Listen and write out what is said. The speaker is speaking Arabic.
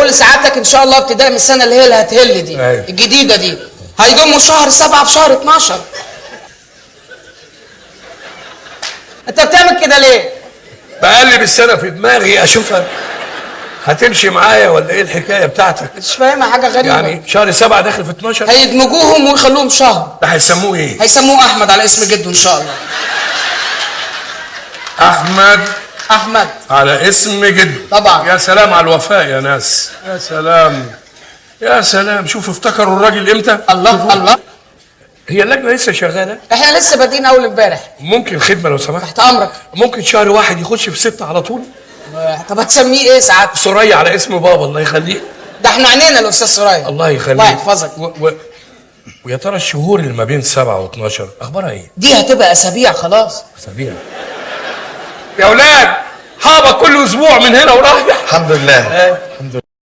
بقول لسعادتك ان شاء الله ابتداء من السنه اللي هتهل دي الجديده دي هيضموا شهر 7 في شهر 12. انت بتعمل كده ليه؟ بقلب السنه في دماغي اشوفها هتمشي معايا ولا ايه الحكايه بتاعتك؟ مش فاهمها، حاجه غريبه. يعني شهر 7 داخل في 12 هيدمجوهم ويخلوهم شهر. ده هيسموه ايه؟ هيسموه احمد على اسم جده ان شاء الله. احمد على اسم جده طبعا. يا سلام على الوفاء يا ناس، يا سلام يا سلام. شوف افتكروا الراجل امتى. الله الله. هي اللجنه لسه شغاله؟ احنا لسه بادئين اول امبارح. ممكن خدمه لو سمحت؟ تحت امرك. ممكن شهر 1 يخش في 6 على طول؟ طب هتسميه ايه سعادتك؟ سوريا على اسم بابا الله يخليه. ده احنا عينينا الاستاذ سوريا الله يخليه. الله يحفظك. ويا ترى الشهور اللي ما بين 7 و12 اخبارها ايه؟ دي هتبقى اسابيع خلاص. اسابيع يا اولاد، هابط كل اسبوع من هنا ورايح. الحمد لله. الحمد لله.